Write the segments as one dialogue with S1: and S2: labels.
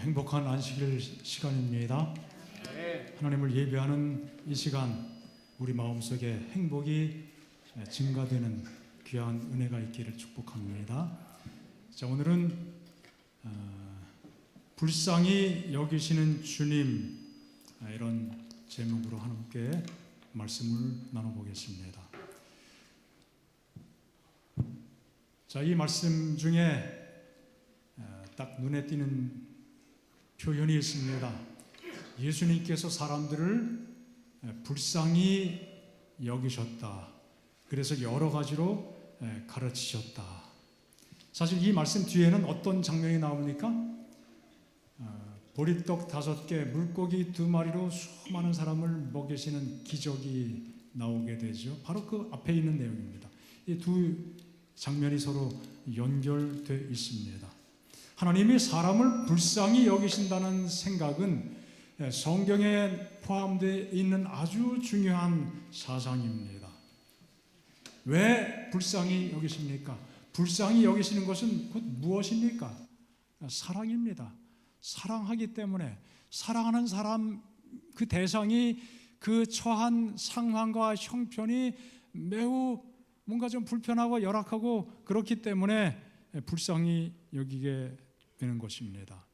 S1: 행복한 안식일 시간입니다. 하나님을 예배하는 이 시간, 우리 마음속에 행복이 증가되는 귀한 은혜가 있기를 축복합니다. 자, 오늘은 불쌍히 여기시는 주님, 이런 제목으로 함께 말씀을 나눠보겠습니다. 자, 이 말씀 중에 딱 눈에 띄는 표현이 있습니다. 예수님께서 사람들을 불쌍히 여기셨다. 그래서 여러 가지로 가르치셨다. 사실 이 말씀 뒤에는 어떤 장면이 나옵니까? 보리떡 5개, 물고기 2마리로 수많은 사람을 먹이시는 기적이 나오게 되죠. 바로 그 앞에 있는 내용입니다. 이 두 장면이 서로 연결되어 있습니다. 하나님이 사람을 불쌍히 여기신다는 생각은 성경에 포함되어 있는 아주 중요한 사상입니다. 왜 불쌍히 여기십니까? 불쌍히 여기시는 것은 곧 무엇입니까? 사랑입니다. 사랑하기 때문에 사랑하는 사람, 그 대상이 그 처한 상황과 형편이 매우 뭔가 좀 불편하고 열악하고 그렇기 때문에 불쌍히 여기게 되는 것입니다.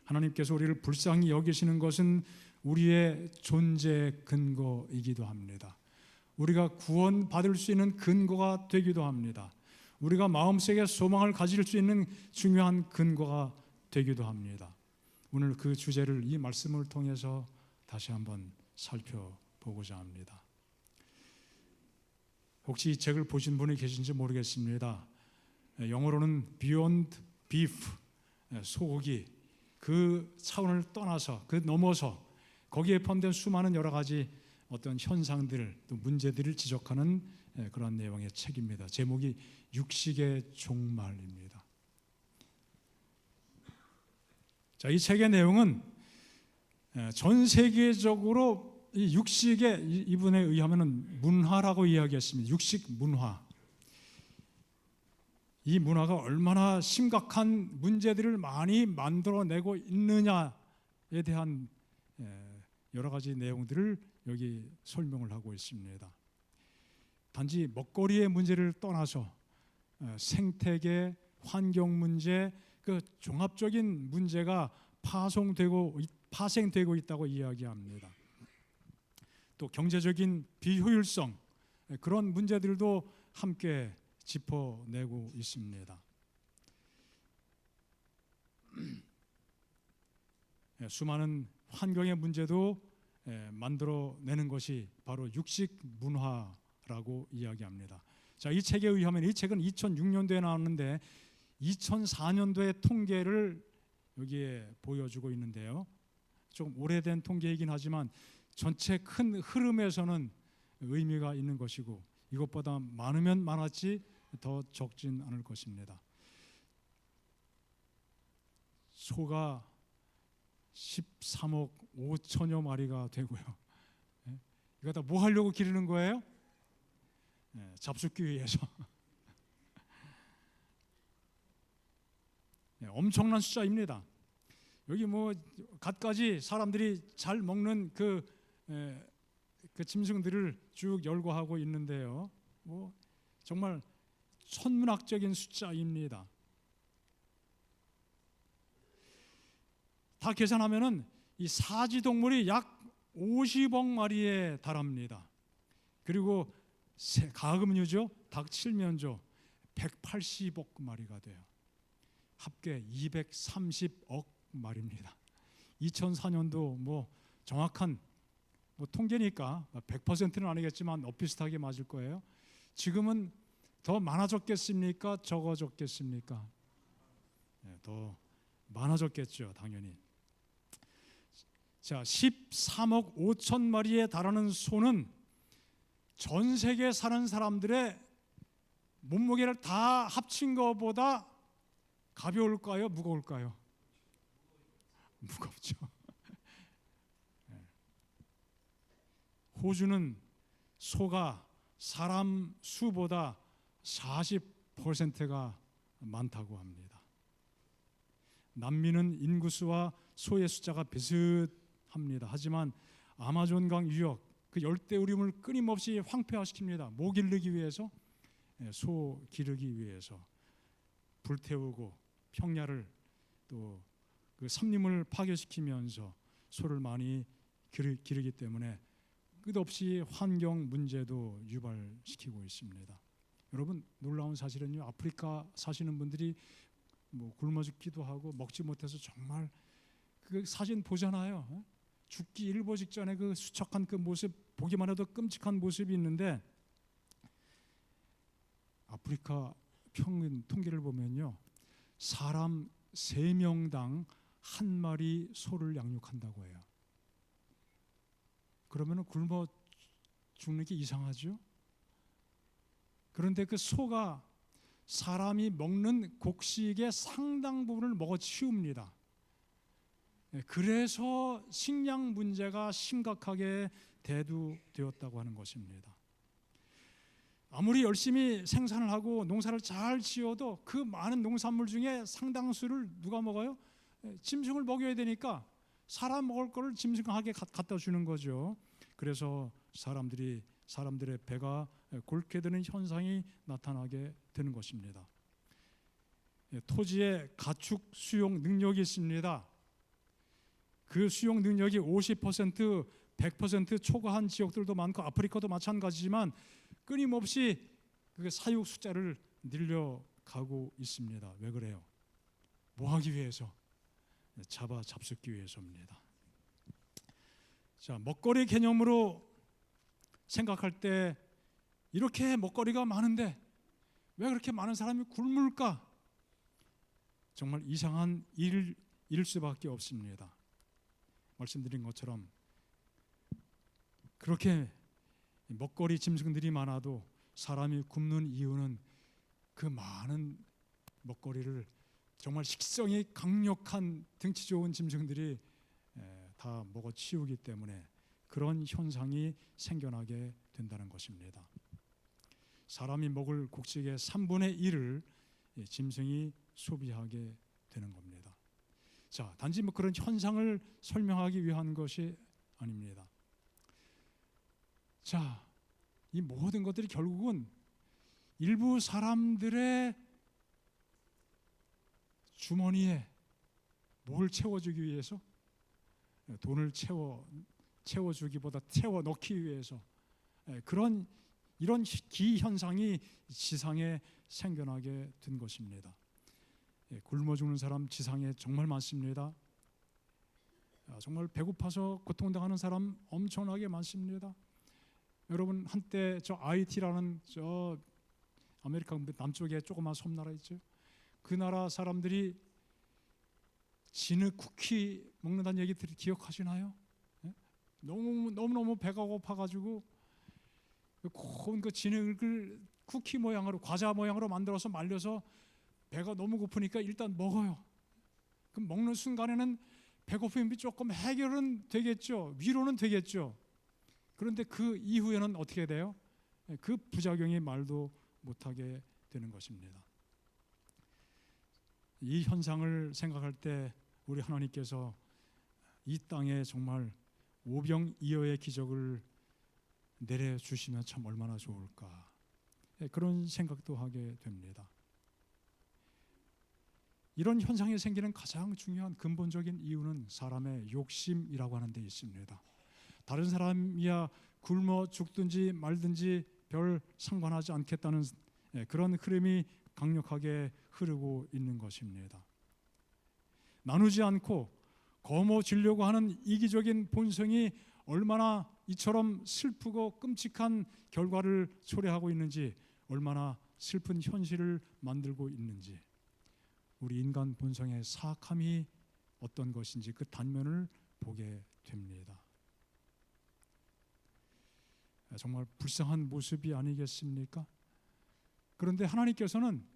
S1: 하나님께서 우리를 불쌍히 여기시는 것은 우리의 존재 근거이기도 합니다. 우리가 구원받을 수 있는 근거가 되기도 합니다. 우리가 마음속에 소망을 가질 수 있는 중요한 근거가 되기도 합니다. 오늘 그 주제를 이 말씀을 통해서 다시 한번 살펴보고자 합니다. 혹시 이 책을 보신 분이 계신지 모르겠습니다. 영어로는 Beyond Beef, 소고기, 그 차원을 떠나서, 그 넘어서 거기에 포함된 수많은 여러 가지 어떤 현상들, 또 문제들을 지적하는 그런 내용의 책입니다. 제목이 육식의 종말입니다. 자, 이 책의 내용은 전 세계적으로 이 육식의, 이분에 의하면 문화라고 이야기했습니다. 육식 문화. 이 문화가 얼마나 심각한 문제들을 많이 만들어내고 있느냐에 대한 여러 가지 내용들을 여기 설명을 하고 있습니다. 단지 먹거리의 문제를 떠나서 생태계, 환경 문제, 그 종합적인 문제가 파생되고 있다고 이야기합니다. 또 경제적인 비효율성, 그런 문제들도 함께 짚어내고 있습니다. 수많은 환경의 문제도 만들어내는 것이 바로 육식 문화라고 이야기합니다. 자, 이 책에 의하면, 이 책은 2006년도에 나왔는데 2004년도의 통계를 여기에 보여주고 있는데요. 좀 오래된 통계이긴 하지만 전체 큰 흐름에서는 의미가 있는 것이고, 이것보다 많으면 많았지 더 적진 않을 것입니다. 소가 13억 5천여 마리가 되고요. 이거 다 뭐 하려고 기르는 거예요? 잡숫기 위해서. 엄청난 숫자입니다. 여기 뭐 갖가지 사람들이 잘 먹는 그 짐승들을 쭉 열거하고 있는데요. 뭐 정말 천문학적인 숫자입니다. 다 계산하면은 이 사지 동물이 약 50억 마리에 달합니다. 그리고 가금류죠, 닭 칠면조 180억 마리가 돼요. 합계 230억 마리입니다. 2004년도 뭐 정확한 통계니까 100%는 아니겠지만 비슷하게 맞을 거예요. 지금은 더 많아졌겠습니까? 적어졌겠습니까? 더 많아졌겠죠, 당연히. 자, 13억 5천 마리에 달하는 소는 전 세계에 사는 사람들의 몸무게를 다 합친 것보다 가벼울까요? 무거울까요? 무겁죠. 호주는 소가 사람 수보다 40%가 많다고 합니다. 남미는 인구수와 소의 숫자가 비슷합니다. 하지만 아마존강 유역, 그 열대우림을 끊임없이 황폐화시킵니다. 모 기르기 위해서, 소 기르기 위해서 불태우고 평야를 또 그森林을 파괴시키면서 소를 많이 기르기 때문에 끝없이 환경 문제도 유발시키고 있습니다. 여러분, 놀라운 사실은요, 아프리카 사시는 분들이 뭐 굶어 죽기도 하고 먹지 못해서 정말 그 사진 보잖아요. 죽기 일보 직전에 그 수척한 그 모습 보기만 해도 끔찍한 모습이 있는데, 아프리카 평균 통계를 보면요, 사람 3명당 한 마리 소를 양육한다고 해요. 그러면 굶어 죽는 게 이상하죠? 그런데 그 소가 사람이 먹는 곡식의 상당 부분을 먹어 치웁니다. 그래서 식량 문제가 심각하게 대두되었다고 하는 것입니다. 아무리 열심히 생산을 하고 농사를 잘 지어도 그 많은 농산물 중에 상당수를 누가 먹어요? 짐승을 먹여야 되니까 사람 먹을 거를 짐승에게 갖다 주는 거죠. 그래서 사람들의 배가 골게 되는 현상이 나타나게 되는 것입니다. 토지에 가축 수용 능력이 있습니다. 그 수용 능력이 50%, 100% 초과한 지역들도 많고 아프리카도 마찬가지지만 끊임없이 그 사육 숫자를 늘려가고 있습니다. 왜 그래요? 뭐 하기 위해서? 잡숫기 위해서입니다. 자, 먹거리 개념으로 생각할 때 이렇게 먹거리가 많은데 왜 그렇게 많은 사람이 굶을까? 정말 이상한 일일 수밖에 없습니다. 말씀드린 것처럼 그렇게 먹거리 짐승들이 많아도 사람이 굶는 이유는 그 많은 먹거리를 정말 식성이 강력한 등치 좋은 짐승들이 다 먹어 치우기 때문에 그런 현상이 생겨나게 된다는 것입니다. 사람이 먹을 곡식의 3분의 1을 짐승이 소비하게 되는 겁니다. 자, 단지 뭐 그런 현상을 설명하기 위한 것이 아닙니다. 자, 이 모든 것들이 결국은 일부 사람들의 주머니에 뭘 채워주기 위해서, 돈을 채워주기보다 채워 넣기 위해서 이런 기현상이 지상에 생겨나게 된 것입니다. 굶어 죽는 사람 지상에 정말 많습니다. 정말 배고파서 고통당하는 사람 엄청나게 많습니다. 여러분, 한때 저 IT라는 저 아메리카 남쪽에 조그만 섬나라 있죠. 그 나라 사람들이 진흙 쿠키 먹는다는 얘기 기억하시나요? 너무 배가 고파가지고 고운 그 진흙을 쿠키 모양으로, 과자 모양으로 만들어서 말려서 배가 너무 고프니까 일단 먹어요. 그럼 먹는 순간에는 배고픔이 조금 해결은 되겠죠. 위로는 되겠죠. 그런데 그 이후에는 어떻게 돼요? 그 부작용이 말도 못하게 되는 것입니다. 이 현상을 생각할 때 우리 하나님께서 이 땅에 정말 오병이어의 기적을 내려주시면 참 얼마나 좋을까, 그런 생각도 하게 됩니다. 이런 현상이 생기는 가장 중요한 근본적인 이유는 사람의 욕심이라고 하는 데 있습니다. 다른 사람이야 굶어 죽든지 말든지 별 상관하지 않겠다는 그런 흐름이 강력하게 흐르고 있는 것입니다. 나누지 않고 거머쥐려고 하는 이기적인 본성이 얼마나 이처럼 슬프고 끔찍한 결과를 초래하고 있는지, 얼마나 슬픈 현실을 만들고 있는지, 우리 인간 본성의 사악함이 어떤 것인지 그 단면을 보게 됩니다. 정말 불쌍한 모습이 아니겠습니까? 그런데 하나님께서는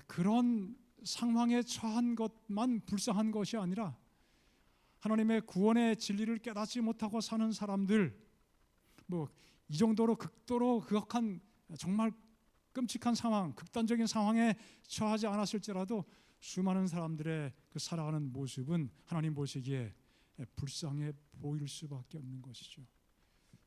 S1: 그런 상황에 처한 것만 불쌍한 것이 아니라 하나님의 구원의 진리를 깨닫지 못하고 사는 사람들, 뭐 이 정도로 극도로 극악한 정말 끔찍한 상황, 극단적인 상황에 처하지 않았을지라도 수많은 사람들의 그 살아가는 모습은 하나님 보시기에 불쌍해 보일 수밖에 없는 것이죠.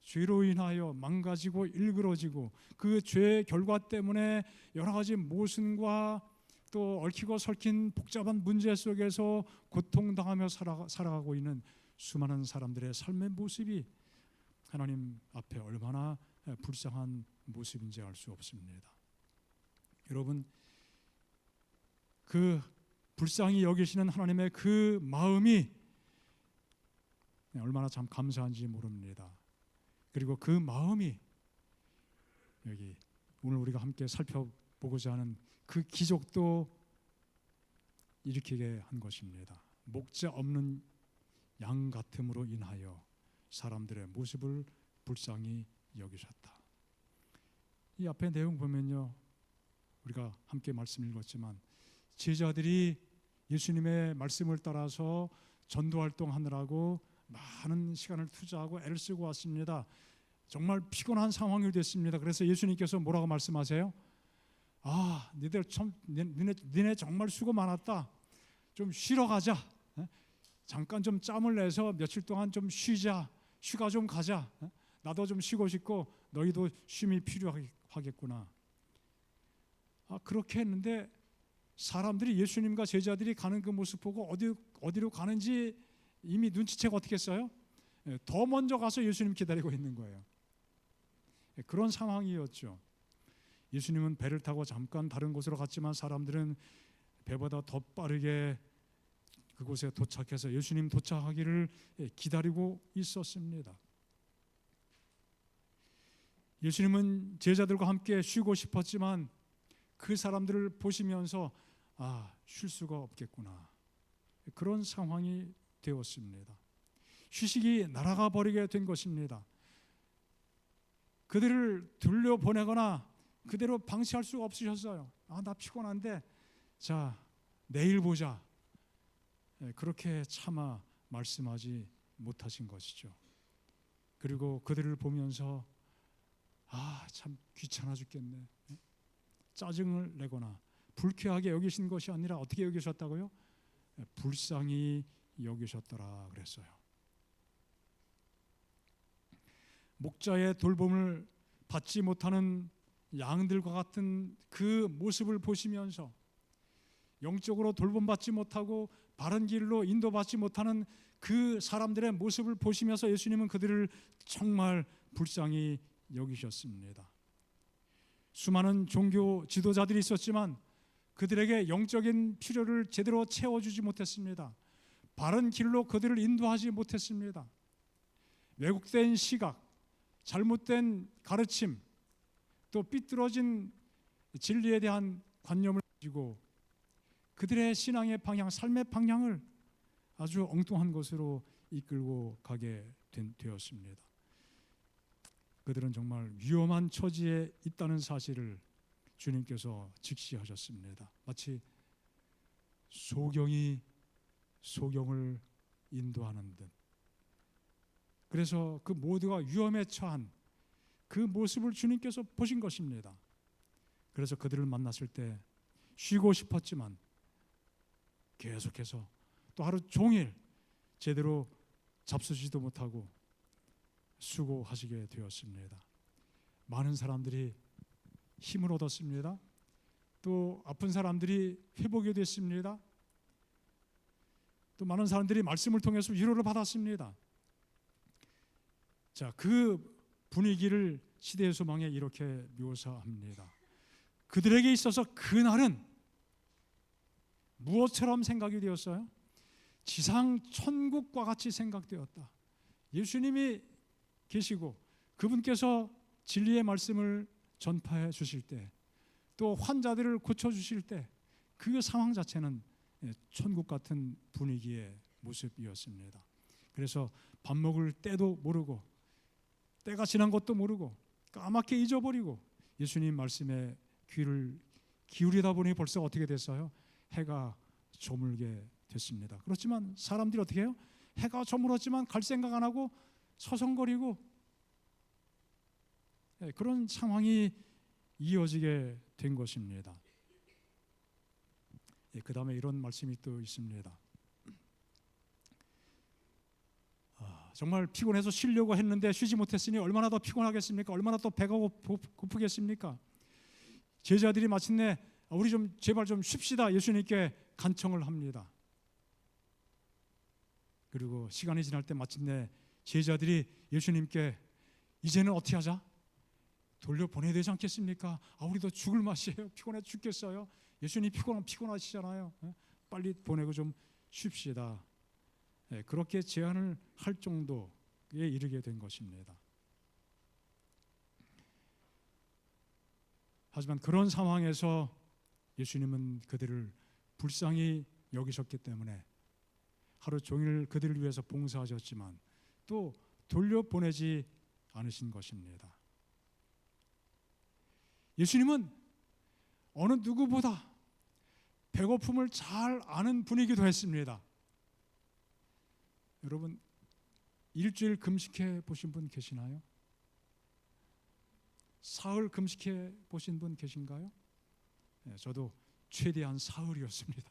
S1: 죄로 인하여 망가지고 일그러지고 그 죄의 결과 때문에 여러 가지 모순과 또 얽히고 설킨 복잡한 문제 속에서 고통당하며 살아가고 있는 수많은 사람들의 삶의 모습이 하나님 앞에 얼마나 불쌍한 모습인지 알 수 없습니다. 여러분, 그 불쌍히 여기시는 하나님의 그 마음이 얼마나 참 감사한지 모릅니다. 그리고 그 마음이 여기 오늘 우리가 함께 살펴보고자 하는 그 기적도 일으키게 한 것입니다. 목자 없는 양 같음으로 인하여 사람들의 모습을 불쌍히 여기셨다. 이 앞에 내용 보면요, 우리가 함께 말씀 읽었지만 제자들이 예수님의 말씀을 따라서 전도활동하느라고 많은 시간을 투자하고 애를 쓰고 왔습니다. 정말 피곤한 상황이 됐습니다. 그래서 예수님께서 뭐라고 말씀하세요? 니네 정말 수고 많았다. 좀 쉬러 가자. 잠깐 좀 짬을 내서 며칠 동안 좀 쉬자. 휴가 좀 가자. 나도 좀 쉬고 싶고 너희도 쉼이 필요하겠구나. 그렇게 했는데 사람들이 예수님과 제자들이 가는 그 모습 보고 어디로 가는지 이미 눈치채고 어떻게 했어요? 더 먼저 가서 예수님 기다리고 있는 거예요. 그런 상황이었죠. 예수님은 배를 타고 잠깐 다른 곳으로 갔지만 사람들은 배보다 더 빠르게 그곳에 도착해서 예수님 도착하기를 기다리고 있었습니다. 예수님은 제자들과 함께 쉬고 싶었지만 그 사람들을 보시면서 쉴 수가 없겠구나. 그런 상황이 되었습니다. 휴식이 날아가 버리게 된 것입니다. 그들을 돌려보내거나 그대로 방치할 수가 없으셨어요. 나 피곤한데 자 내일 보자. 그렇게 차마 말씀하지 못하신 것이죠. 그리고 그들을 보면서 참 귀찮아 죽겠네. 짜증을 내거나 불쾌하게 여기신 것이 아니라 어떻게 여기셨다고요? 불쌍히 여기셨더라 그랬어요. 목자의 돌봄을 받지 못하는 양들과 같은 그 모습을 보시면서 영적으로 돌봄받지 못하고 바른 길로 인도받지 못하는 그 사람들의 모습을 보시면서 예수님은 그들을 정말 불쌍히 여기셨습니다. 수많은 종교 지도자들이 있었지만 그들에게 영적인 필요를 제대로 채워주지 못했습니다. 바른 길로 그들을 인도하지 못했습니다. 왜곡된 시각, 잘못된 가르침, 또 삐뚤어진 진리에 대한 관념을 가지고 그들의 신앙의 방향, 삶의 방향을 아주 엉뚱한 것으로 이끌고 가게 되었습니다. 그들은 정말 위험한 처지에 있다는 사실을 주님께서 직시하셨습니다. 마치 소경이 소경을 인도하는 듯. 그래서 그 모두가 위험에 처한 그 모습을 주님께서 보신 것입니다. 그래서 그들을 만났을 때 쉬고 싶었지만 계속해서 또 하루 종일 제대로 잡수지도 못하고 수고하시게 되었습니다. 많은 사람들이 힘을 얻었습니다. 또 아픈 사람들이 회복이 됐습니다. 또 많은 사람들이 말씀을 통해서 위로를 받았습니다. 자, 그 분위기를 시대의 소망에 이렇게 묘사합니다. 그들에게 있어서 그날은 무엇처럼 생각이 되었어요? 지상 천국과 같이 생각되었다. 예수님이 계시고 그분께서 진리의 말씀을 전파해 주실 때, 또 환자들을 고쳐 주실 때 그 상황 자체는 천국 같은 분위기의 모습이었습니다. 그래서 밥 먹을 때도 모르고 때가 지난 것도 모르고 까맣게 잊어버리고 예수님 말씀에 귀를 기울이다 보니 벌써 어떻게 됐어요? 해가 저물게 됐습니다. 그렇지만 사람들이 어떻게 해요? 해가 저물었지만 갈 생각 안 하고 서성거리고 그런 상황이 이어지게 된 것입니다. 그 다음에 이런 말씀이 또 있습니다. 정말 피곤해서 쉬려고 했는데 쉬지 못했으니 얼마나 더 피곤하겠습니까? 얼마나 더 배가 고프겠습니까? 제자들이 마침내 우리 좀 제발 좀 쉽시다 예수님께 간청을 합니다. 그리고 시간이 지날 때 마침내 제자들이 예수님께 이제는 어떻게 하자? 돌려보내야 되지 않겠습니까? 우리도 죽을 맛이에요. 피곤해 죽겠어요. 예수님 피곤하시잖아요. 빨리 보내고 좀 쉽시다. 그렇게 제안을 할 정도에 이르게 된 것입니다. 하지만 그런 상황에서 예수님은 그들을 불쌍히 여기셨기 때문에 하루 종일 그들을 위해서 봉사하셨지만 또 돌려보내지 않으신 것입니다. 예수님은 어느 누구보다 배고픔을 잘 아는 분이기도 했습니다. 여러분, 일주일 금식해 보신 분 계시나요? 사흘 금식해 보신 분 계신가요? 저도 최대한 사흘이었습니다.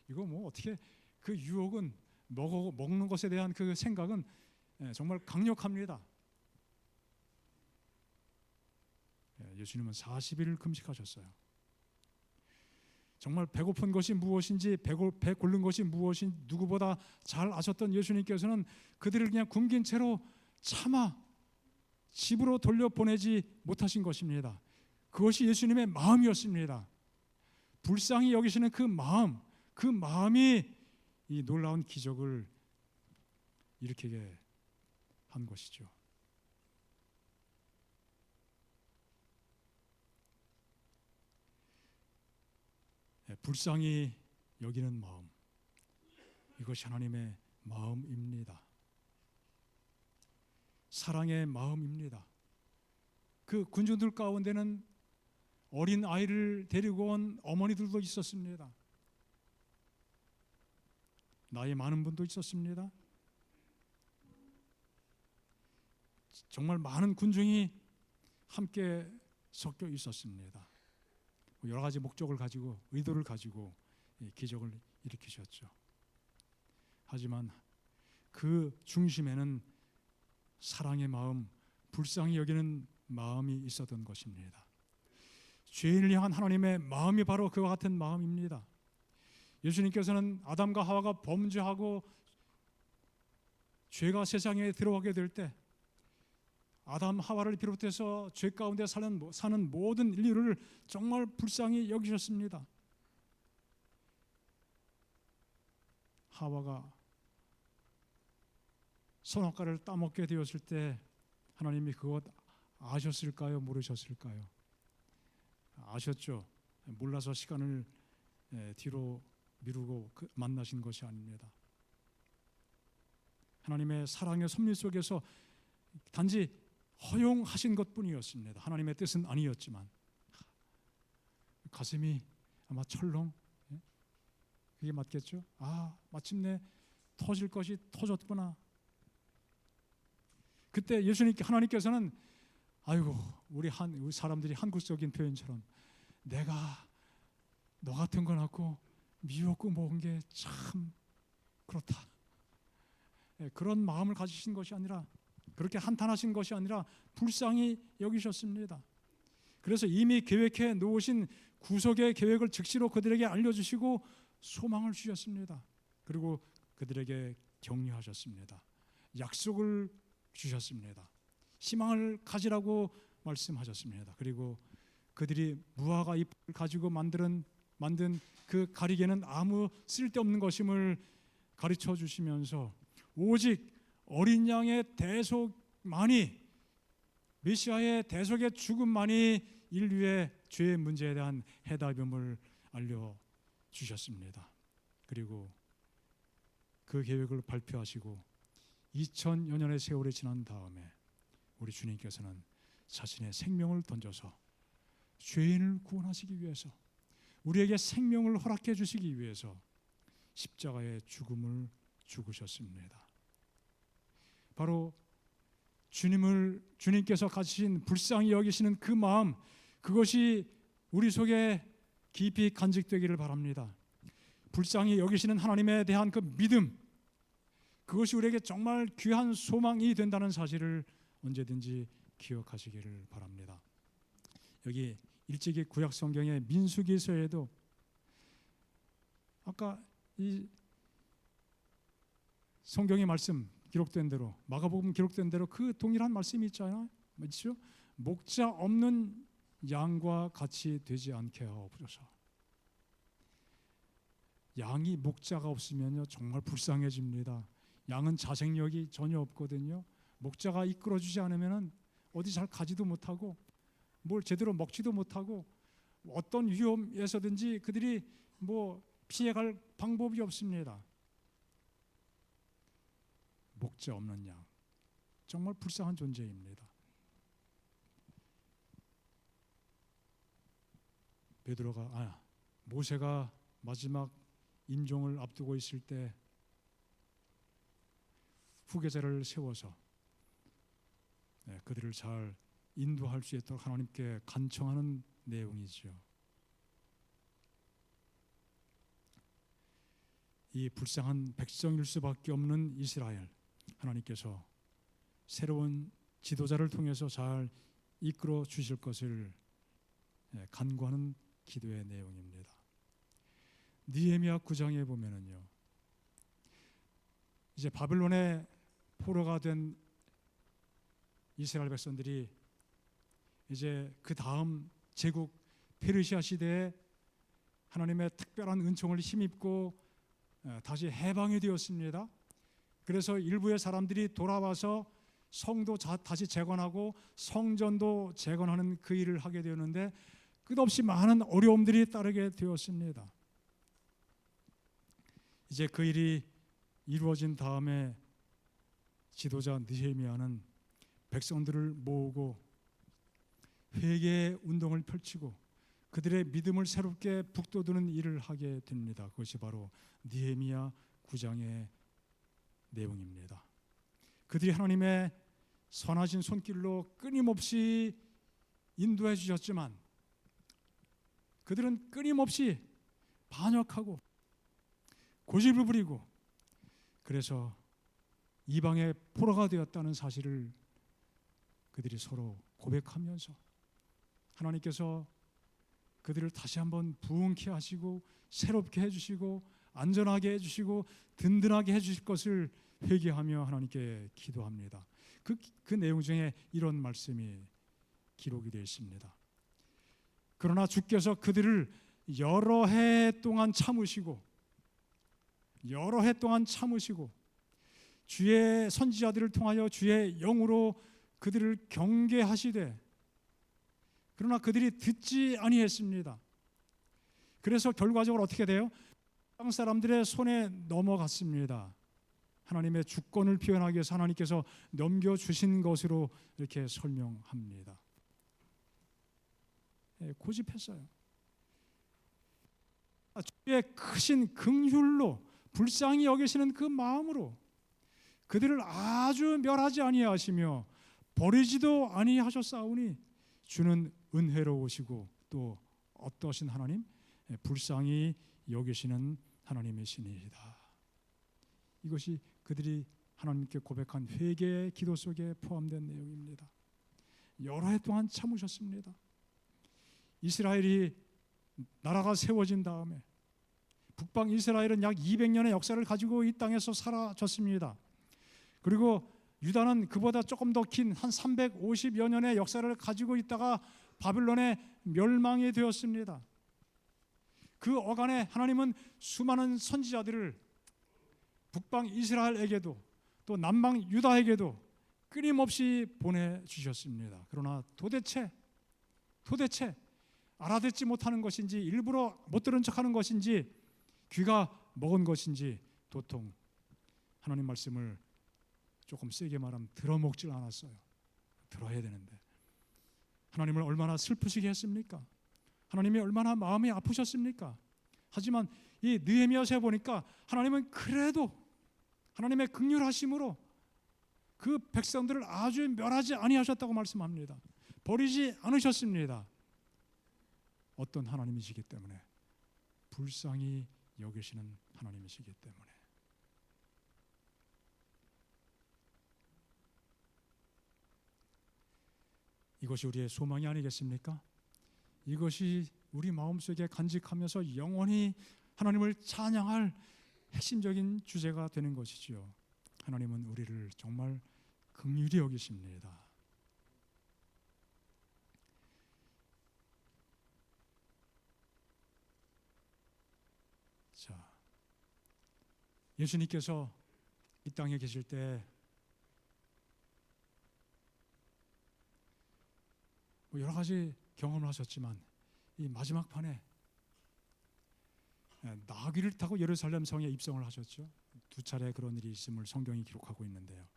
S1: 이거 뭐 어떻게 그 유혹은 먹는 것에 대한 그 생각은 정말 강력합니다. 예수님은 40일 금식하셨어요. 정말 배고픈 것이 무엇인지 배 고른 것이 무엇인지 누구보다 잘 아셨던 예수님께서는 그들을 그냥 굶긴 채로 차마 집으로 돌려보내지 못하신 것입니다. 그것이 예수님의 마음이었습니다. 불쌍히 여기시는 그 마음이 이 놀라운 기적을 일으키게 한 것이죠. 불쌍히 여기는 마음, 이것이 하나님의 마음입니다. 사랑의 마음입니다. 그 군중들 가운데는 어린 아이를 데리고 온 어머니들도 있었습니다. 나이 많은 분도 있었습니다. 정말 많은 군중이 함께 섞여 있었습니다. 여러 가지 목적을 가지고 의도를 가지고 기적을 일으키셨죠. 하지만 그 중심에는 사랑의 마음, 불쌍히 여기는 마음이 있었던 것입니다. 죄인을 향한 하나님의 마음이 바로 그와 같은 마음입니다. 예수님께서는 아담과 하와가 범죄하고 죄가 세상에 들어오게 될 때 아담 하와를 비롯해서 죄 가운데 사는 모든 인류를 정말 불쌍히 여기셨습니다. 하와가 선악과를 따먹게 되었을 때 하나님이 그것 아셨을까요? 모르셨을까요? 아셨죠. 몰라서 시간을 뒤로 미루고 만나신 것이 아닙니다. 하나님의 사랑의 섭리 속에서 단지 허용하신 것뿐이었습니다. 하나님의 뜻은 아니었지만 가슴이 아마 철렁, 그게 맞겠죠? 마침내 터질 것이 터졌구나. 그때 하나님께서는 우리 사람들이 한국적인 표현처럼 내가 너 같은 거 낳고 미웠고 먹은 게 참 그렇다. 그런 마음을 가지신 것이 아니라, 그렇게 한탄하신 것이 아니라 불쌍히 여기셨습니다. 그래서 이미 계획해 놓으신 구속의 계획을 즉시로 그들에게 알려주시고 소망을 주셨습니다. 그리고 그들에게 격려하셨습니다. 약속을 주셨습니다. 희망을 가지라고 말씀하셨습니다. 그리고 그들이 무화과 잎을 가지고 만든 그 가리개는 아무 쓸데없는 것임을 가르쳐 주시면서 오직 어린 양의 대속만이, 메시아의 대속의 죽음만이 인류의 죄의 문제에 대한 해답임을 알려주셨습니다. 그리고 그 계획을 발표하시고 2000여 년의 세월이 지난 다음에 우리 주님께서는 자신의 생명을 던져서 죄인을 구원하시기 위해서, 우리에게 생명을 허락해 주시기 위해서 십자가의 죽음을 죽으셨습니다. 바로 주님께서 가지신 불쌍히 여기시는 그 마음, 그것이 우리 속에 깊이 간직되기를 바랍니다. 불쌍히 여기시는 하나님에 대한 그 믿음, 그것이 우리에게 정말 귀한 소망이 된다는 사실을 언제든지 기억하시기를 바랍니다. 여기 일찍이 구약 성경의 민수기서에도 아까 이 성경의 말씀 기록된 대로, 마가복음 기록된 대로 그 동일한 말씀이 있잖아요. 맞죠? 목자 없는 양과 같이 되지 않게 하옵소서. 양이 목자가 없으면요 정말 불쌍해집니다. 양은 자생력이 전혀 없거든요. 목자가 이끌어주지 않으면 어디 잘 가지도 못하고 뭘 제대로 먹지도 못하고 어떤 위험에서든지 그들이 피해갈 방법이 없습니다. 목자 없는 양, 정말 불쌍한 존재입니다. 모세가 마지막 임종을 앞두고 있을 때 후계자를 세워서 그들을 잘 인도할 수 있도록 하나님께 간청하는 내용이죠. 이 불쌍한 백성일 수밖에 없는 이스라엘, 하나님께서 새로운 지도자를 통해서 잘 이끌어 주실 것을 간구하는 기도의 내용입니다. 느헤미야 9장에 보면은요, 이제 바벨론의 포로가 된 이스라엘 백성들이 이제 그 다음 제국 페르시아 시대에 하나님의 특별한 은총을 힘입고 다시 해방이 되었습니다. 그래서 일부의 사람들이 돌아와서 성도 다시 재건하고 성전도 재건하는 그 일을 하게 되었는데 끝없이 많은 어려움들이 따르게 되었습니다. 이제 그 일이 이루어진 다음에 지도자 느헤미야는 백성들을 모으고 회개의 운동을 펼치고 그들의 믿음을 새롭게 북돋우는 일을 하게 됩니다. 그것이 바로 느헤미야 9장의 내용입니다. 그들이 하나님의 선하신 손길로 끊임없이 인도해 주셨지만 그들은 끊임없이 반역하고 고집을 부리고 그래서 이방의 포로가 되었다는 사실을 그들이 서로 고백하면서 하나님께서 그들을 다시 한번 부흥케 하시고 새롭게 해주시고 안전하게 해주시고 든든하게 해주실 것을 회개하며 하나님께 기도합니다. 그 내용 중에 이런 말씀이 기록이 되어 있습니다. 그러나 주께서 그들을 여러 해 동안 참으시고 주의 선지자들을 통하여 주의 영으로 그들을 경계하시되 그러나 그들이 듣지 아니했습니다. 그래서 결과적으로 어떻게 돼요? 땅 사람들의 손에 넘어갔습니다. 하나님의 주권을 표현하기 위해서 하나님께서 넘겨주신 것으로 이렇게 설명합니다. 고집했어요. 주의 크신 긍휼로 불쌍히 여기시는 그 마음으로 그들을 아주 멸하지 아니하시며 버리지도 아니하셨사오니 주는 은혜로우시고 또 어떠신 하나님? 불쌍히 여기시는 하나님이시니이다. 이것이 그들이 하나님께 고백한 회개의 기도 속에 포함된 내용입니다. 여러 해 동안 참으셨습니다. 이스라엘이 나라가 세워진 다음에 북방 이스라엘은 약 200년의 역사를 가지고 이 땅에서 사라졌습니다. 그리고 유다는 그보다 조금 더 긴 한 350여 년의 역사를 가지고 있다가 바빌론에 멸망이 되었습니다. 그 어간에 하나님은 수많은 선지자들을 북방 이스라엘에게도 또 남방 유다에게도 끊임없이 보내주셨습니다. 그러나 도대체 알아듣지 못하는 것인지 일부러 못 들은 척하는 것인지 귀가 먹은 것인지 도통 하나님 말씀을 조금 세게 말하면 들어먹질 않았어요. 들어야 되는데 하나님을 얼마나 슬프시게 했습니까? 하나님이 얼마나 마음이 아프셨습니까? 하지만 이 느헤미야서에 보니까 하나님은 그래도 하나님의 긍휼하심으로 그 백성들을 아주 멸하지 아니하셨다고 말씀합니다. 버리지 않으셨습니다. 어떤 하나님이시기 때문에 불쌍히 여기시는 하나님이시기 때문에. 이것이 우리의 소망이 아니겠습니까? 이것이 우리 마음속에 간직하면서 영원히 하나님을 찬양할 핵심적인 주제가 되는 것이지요. 하나님은 우리를 정말 긍휼히 여기십니다. 자, 예수님께서 이 땅에 계실 때 여러 가지 경험을 하셨지만 이 마지막 판에 나귀를 타고 예루살렘 성에 입성을 하셨죠. 2차례 그런 일이 있음을 성경이 기록하고 있는데요.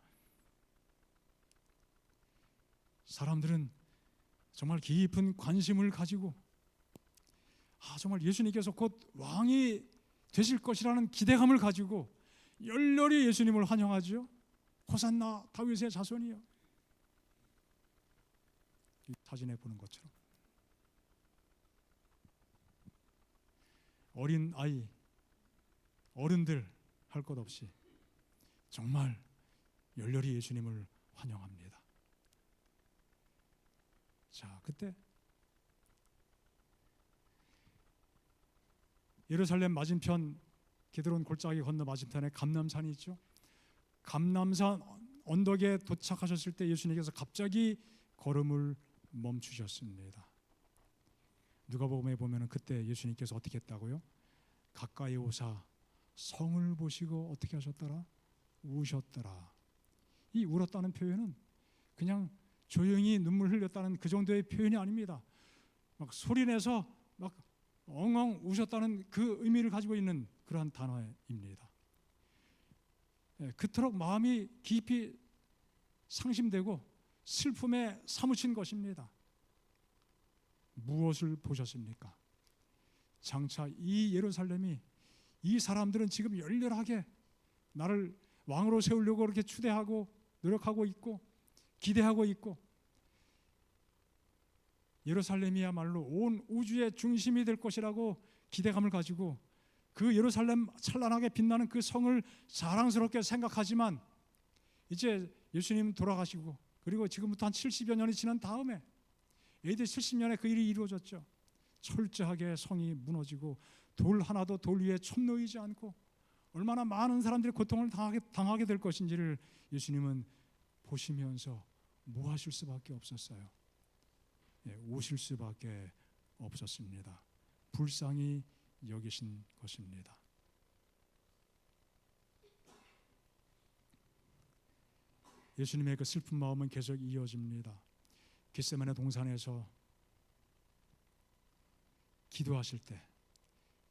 S1: 사람들은 정말 깊은 관심을 가지고 정말 예수님께서 곧 왕이 되실 것이라는 기대감을 가지고 열렬히 예수님을 환영하죠. 호산나 다윗의 자손이요. 이 사진에 보는 것처럼 어린 아이, 어른들 할 것 없이 정말 열렬히 예수님을 환영합니다. 자, 그때 예루살렘 맞은편 게드론 골짜기 건너 맞은편에 감람산이 있죠. 감람산 언덕에 도착하셨을 때 예수님께서 갑자기 걸음을 멈추셨습니다. 누가복음에 보면은 그때 예수님께서 어떻게 했다고요? 가까이 오사 성을 보시고 어떻게 하셨더라? 우셨더라. 이 울었다는 표현은 그냥 조용히 눈물 흘렸다는 그 정도의 표현이 아닙니다. 막 소리내서 막 엉엉 우셨다는 그 의미를 가지고 있는 그러한 단어입니다. 그토록 마음이 깊이 상심되고 슬픔에 사무친 것입니다. 무엇을 보셨습니까? 장차 이 예루살렘이, 이 사람들은 지금 열렬하게 나를 왕으로 세우려고 그렇게 추대하고 노력하고 있고 기대하고 있고, 예루살렘이야말로 온 우주의 중심이 될 것이라고 기대감을 가지고 그 예루살렘 찬란하게 빛나는 그 성을 자랑스럽게 생각하지만, 이제 예수님 돌아가시고 그리고 지금부터 한 70여 년이 지난 다음에 AD 70년에 그 일이 이루어졌죠. 철저하게 성이 무너지고 돌 하나도 돌 위에 첨놓이지 않고 얼마나 많은 사람들이 고통을 당하게 될 것인지를 예수님은 보시면서 뭐 하실 수밖에 없었어요. 우실 수밖에 없었습니다. 불쌍히 여기신 것입니다. 예수님의 그 슬픈 마음은 계속 이어집니다. 겟세마네 동산에서 기도하실 때,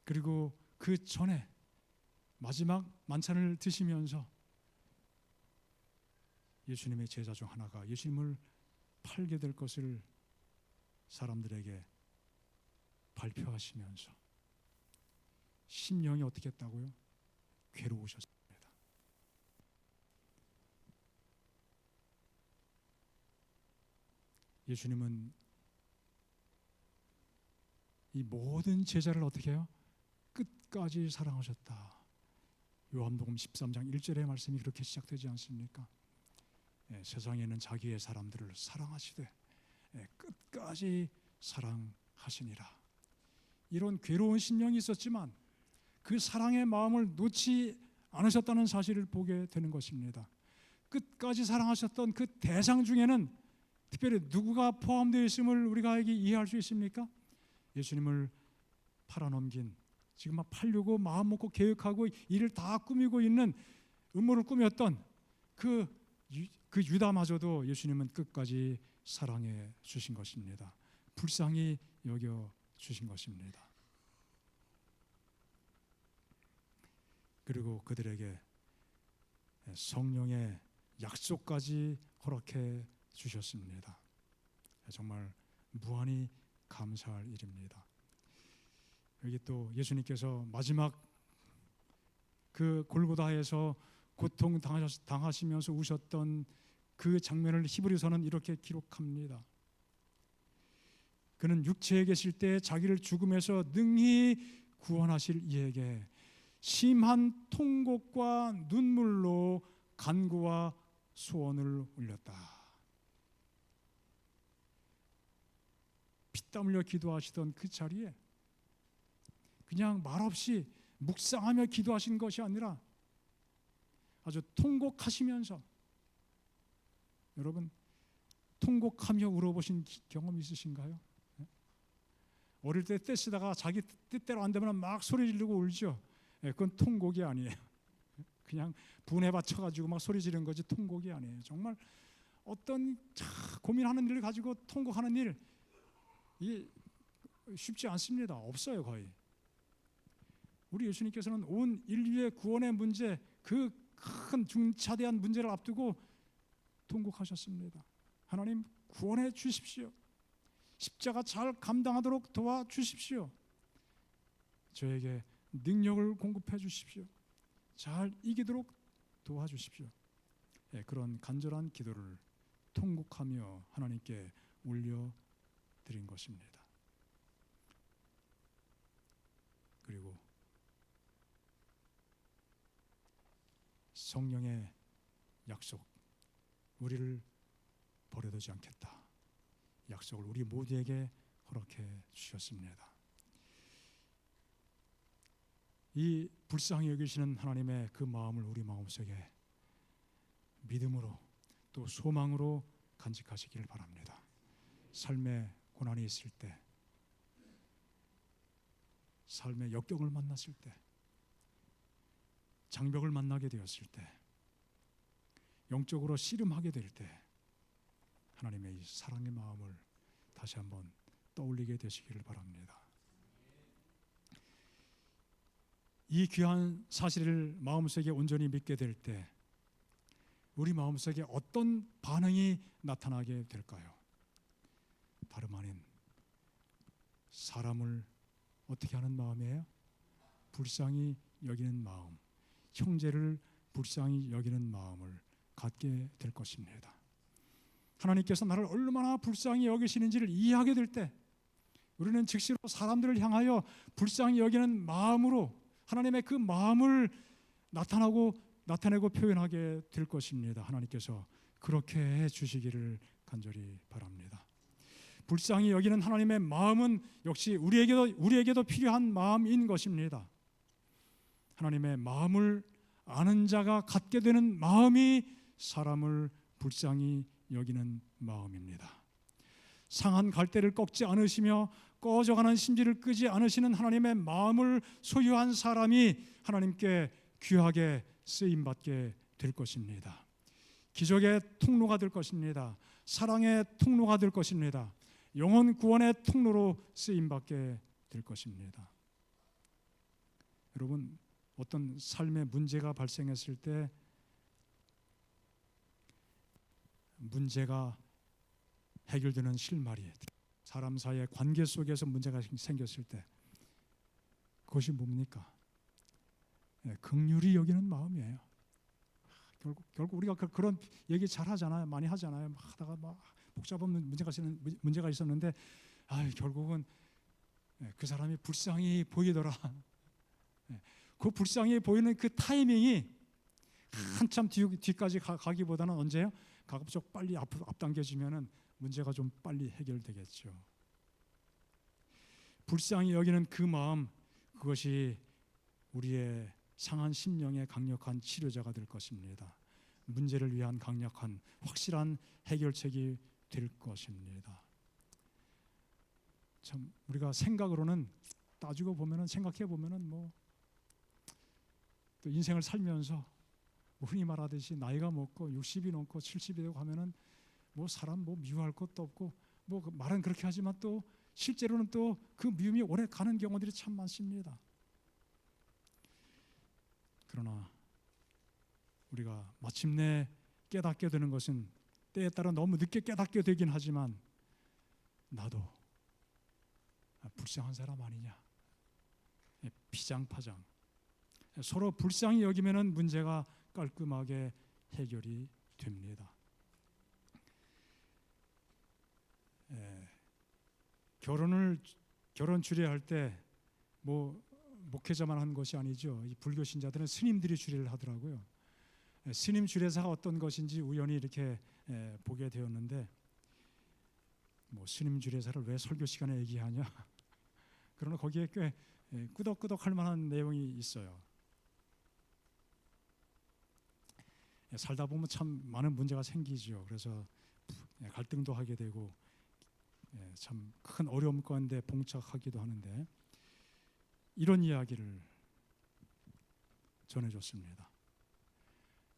S1: 그리고 그 전에 마지막 만찬을 드시면서 예수님의 제자 중 하나가 예수님을 팔게 될 것을 사람들에게 발표하시면서 심령이 어떻게 했다고요? 괴로우셨습니다. 예수님은 이 모든 제자를 어떻게 해요? 끝까지 사랑하셨다. 요한복음 13장 1절의 말씀이 그렇게 시작되지 않습니까? 세상에는 자기의 사람들을 사랑하시되 끝까지 사랑하시니라. 이런 괴로운 심령이 있었지만 그 사랑의 마음을 놓지 않으셨다는 사실을 보게 되는 것입니다. 끝까지 사랑하셨던 그 대상 중에는 특별히 누구가 포함되어 있음을 우리가 이해할 수 있습니까? 예수님을 팔아넘긴, 지금 막 팔려고 마음 먹고 계획하고 일을 다 꾸미고 있는, 음모를 꾸몄던 그 유다마저도 예수님은 끝까지 사랑해 주신 것입니다. 불쌍히 여겨 주신 것입니다. 그리고 그들에게 성령의 약속까지 허락해 주셨습니다. 정말 무한히 감사할 일입니다. 여기 또 예수님께서 마지막 그 골고다에서 고통 당하시면서 우셨던 그 장면을 히브리서는 이렇게 기록합니다. 그는 육체에 계실 때 자기를 죽음에서 능히 구원하실 이에게 심한 통곡과 눈물로 간구와 소원을 올렸다. 피땀 흘려 기도하시던 그 자리에 그냥 말없이 묵상하며 기도하신 것이 아니라 아주 통곡하시면서, 여러분 통곡하며 울어보신 경험 있으신가요? 어릴 때 떼쓰다가 자기 뜻대로 안 되면 막 소리 지르고 울죠. 그건 통곡이 아니에요. 그냥 분에 받쳐가지고 막 소리 지르는 거지 통곡이 아니에요. 정말 어떤 고민하는 일을 가지고 통곡하는 일, 이게 쉽지 않습니다. 없어요, 거의. 우리 예수님께서는 온 인류의 구원의 문제, 그 큰 중차대한 문제를 앞두고 통곡하셨습니다. 하나님 구원해 주십시오. 십자가 잘 감당하도록 도와주십시오. 저에게 능력을 공급해 주십시오. 잘 이기도록 도와주십시오. 그런 간절한 기도를 통곡하며 하나님께 올려드린 것입니다. 그리고 성령의 약속, 우리를 버려두지 않겠다. 약속을 우리 모두에게 허락해 주셨습니다. 이 불쌍히 여기시는 하나님의 그 마음을 우리 마음속에 믿음으로 또 소망으로 간직하시기를 바랍니다. 삶의 고난이 있을 때, 삶의 역경을 만났을 때, 장벽을 만나게 되었을 때, 영적으로 씨름하게 될 때 하나님의 이 사랑의 마음을 다시 한번 떠올리게 되시기를 바랍니다. 이 귀한 사실을 마음속에 온전히 믿게 될 때 우리 마음속에 어떤 반응이 나타나게 될까요? 다름 아닌 사람을 어떻게 하는 마음이에요? 불쌍히 여기는 마음, 형제를 불쌍히 여기는 마음을 갖게 될 것입니다. 하나님께서 나를 얼마나 불쌍히 여기시는지를 이해하게 될 때 우리는 즉시로 사람들을 향하여 불쌍히 여기는 마음으로 하나님의 그 마음을 나타내고 표현하게 될 것입니다. 하나님께서 그렇게 해 주시기를 간절히 바랍니다. 불쌍히 여기는 하나님의 마음은 역시 우리에게도 필요한 마음인 것입니다. 하나님의 마음을 아는 자가 갖게 되는 마음이 사람을 불쌍히 여기는 마음입니다. 상한 갈대를 꺾지 않으시며 꺼져가는 심지를 끄지 않으시는 하나님의 마음을 소유한 사람이 하나님께 귀하게 쓰임받게 될 것입니다. 기적의 통로가 될 것입니다. 사랑의 통로가 될 것입니다. 영혼 구원의 통로로 쓰임받게 될 것입니다. 여러분, 어떤 삶의 문제가 발생했을 때 문제가 해결되는 실마리, 사람 사이의 관계 속에서 문제가 생겼을 때 그것이 뭡니까? 긍휼히 여기는 마음이에요. 결국 우리가 그런 얘기 잘 하잖아요. 많이 하잖아요. 막 하다가 막 복잡한 문제가 있었는데 결국은 그 사람이 불쌍히 보이더라. 그 불쌍히 보이는 그 타이밍이 한참 뒤까지 가기보다는 언제요? 가급적 빨리 앞당겨지면은 문제가 좀 빨리 해결되겠죠. 불쌍히 여기는 그 마음, 그것이 우리의 상한 심령의 강력한 치료자가 될 것입니다. 문제를 위한 강력한 확실한 해결책이 될 것입니다. 참 우리가 생각으로는 따지고 보면은 생각해 보면은 또 인생을 살면서 흔히 말하듯이 나이가 먹고 60이 넘고 70이 되고 하면은 사람 미워할 것도 없고 말은 그렇게 하지만 또 실제로는 또 그 미움이 오래 가는 경우들이 참 많습니다. 그러나 우리가 마침내 깨닫게 되는 것은 때에 따라 너무 늦게 깨닫게 되긴 하지만 나도 불쌍한 사람 아니냐, 피장파장 서로 불쌍히 여기면은 문제가 깔끔하게 해결이 됩니다. 결혼 주례할 때 목회자만 한 것이 아니죠. 이 불교 신자들은 스님들이 주례를 하더라고요. 스님 주례사가 어떤 것인지 우연히 이렇게 보게 되었는데, 뭐 스님 주례사를 왜 설교 시간에 얘기하냐? 그러나 거기에 꽤 끄덕끄덕할 만한 내용이 있어요. 살다 보면 참 많은 문제가 생기죠. 그래서 갈등도 하게 되고 참 큰 어려움 가운데 봉착하기도 하는데, 이런 이야기를 전해줬습니다.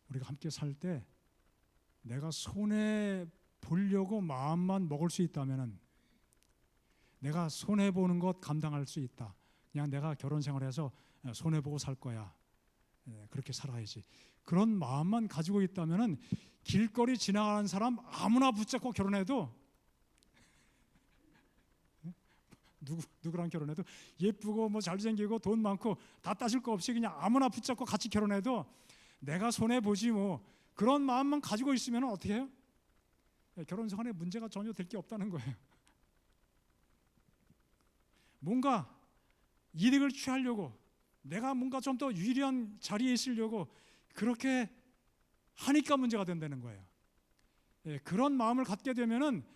S1: 우리가 함께 살 때 내가 손해 보려고 마음만 먹을 수 있다면은, 내가 손해 보는 것 감당할 수 있다. 그냥 내가 결혼 생활해서 손해 보고 살 거야. 그렇게 살아야지. 그런 마음만 가지고 있다면은 길거리 지나가는 사람 아무나 붙잡고 결혼해도, 누구랑 결혼해도 예쁘고 뭐 잘생기고 돈 많고 다 따질 거 없이 그냥 아무나 붙잡고 같이 결혼해도 내가 손해 보지 뭐. 그런 마음만 가지고 있으면 어떻게 해요? 결혼 생활에 문제가 전혀 될 게 없다는 거예요. 뭔가 이득을 취하려고, 내가 뭔가 좀 더 유리한 자리에 있으려고 그렇게 하니까 문제가 된다는 거예요. 그런 마음을 갖게 되면은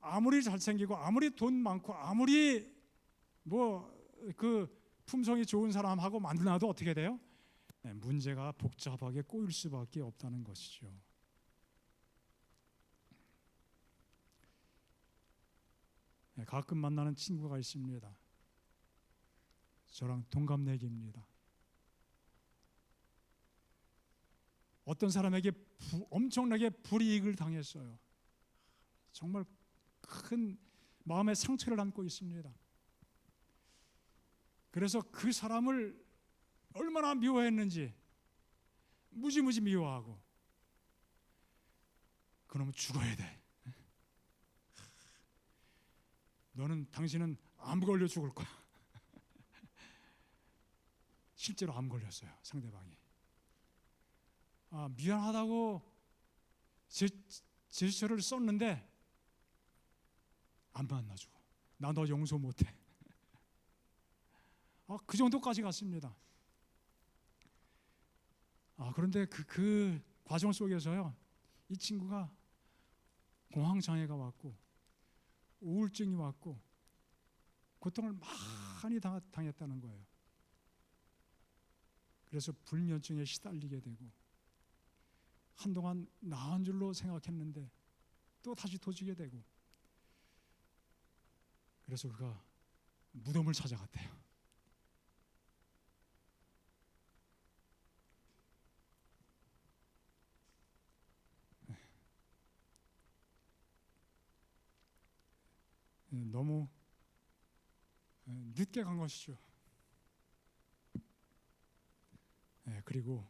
S1: 아무리 잘생기고 아무리 돈 많고 아무리 뭐 그 품성이 좋은 사람하고 만나도 어떻게 돼요? 문제가 복잡하게 꼬일 수밖에 없다는 것이죠. 가끔 만나는 친구가 있습니다. 저랑 동갑내기입니다. 어떤 사람에게 엄청나게 불이익을 당했어요. 정말 큰 마음의 상처를 안고 있습니다. 그래서 그 사람을 얼마나 미워했는지 무지무지 미워하고, 그놈은 죽어야 돼. 당신은 암 걸려 죽을 거야. 실제로 암 걸렸어요, 상대방이. 미안하다고 제스처를 썼는데 안 만나주고, 나 너 용서 못해. 그 정도까지 갔습니다. 그런데 그 과정 속에서요, 이 친구가 공황장애가 왔고 우울증이 왔고 고통을 많이 당했다는 거예요. 그래서 불면증에 시달리게 되고, 한동안 나은 줄로 생각했는데 또 다시 터지게 되고, 그래서 그가 무덤을 찾아갔대요. 너무 늦게 간 것이죠. 그리고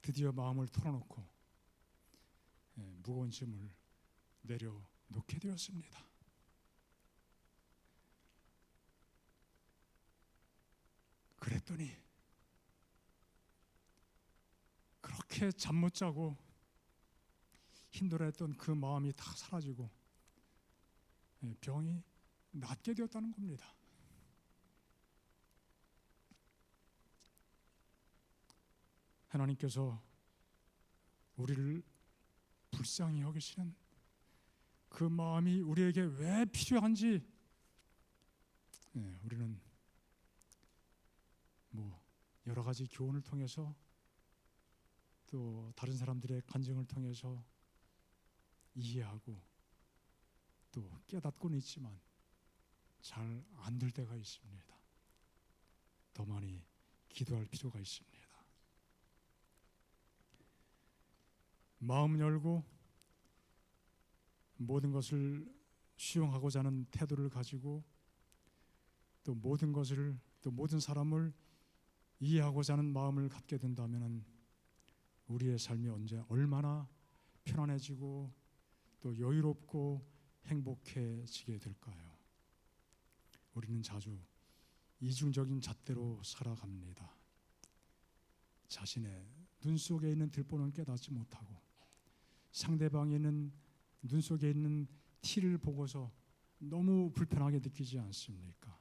S1: 드디어 마음을 털어놓고 무거운 짐을 내려놓게 되었습니다. 그랬더니 그렇게 잠 못 자고 힘들어했던 그 마음이 다 사라지고 병이 낫게 되었다는 겁니다. 하나님께서 우리를 불쌍히 여기시는 그 마음이 우리에게 왜 필요한지, 우리는 뭐 여러 가지 교훈을 통해서 또 다른 사람들의 간증을 통해서 이해하고 또 깨닫고는 있지만 잘 안 될 때가 있습니다. 더 많이 기도할 필요가 있습니다. 마음 열고 모든 것을 수용하고자 하는 태도를 가지고, 또 모든 것을, 또 모든 사람을 이해하고자 하는 마음을 갖게 된다면 우리의 삶이 언제 얼마나 편안해지고 또 여유롭고 행복해지게 될까요? 우리는 자주 이중적인 잣대로 살아갑니다. 자신의 눈 속에 있는 들보는 깨닫지 못하고 상대방에 있는 눈 속에 있는 티를 보고서 너무 불편하게 느끼지 않습니까?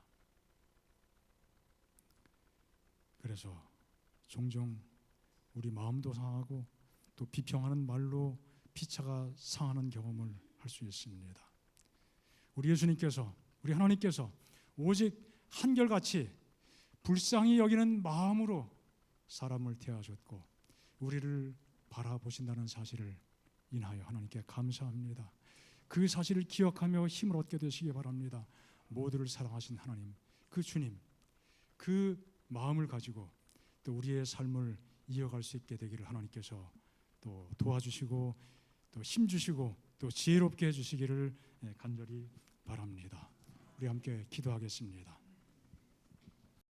S1: 그래서 종종 우리 마음도 상하고 또 비평하는 말로 피차가 상하는 경험을 할 수 있습니다. 우리 예수님께서, 우리 하나님께서 오직 한결같이 불쌍히 여기는 마음으로 사람을 대하셨고 우리를 바라보신다는 사실을 인하여 하나님께 감사합니다. 그 사실을 기억하며 힘을 얻게 되시기 바랍니다. 모두를 사랑하신 하나님, 그 주님, 그 마음을 가지고 또 우리의 삶을 이어갈 수 있게 되기를 하나님께서 또 도와주시고 또 힘주시고 또 지혜롭게 해주시기를 간절히 바랍니다. 우리 함께 기도하겠습니다.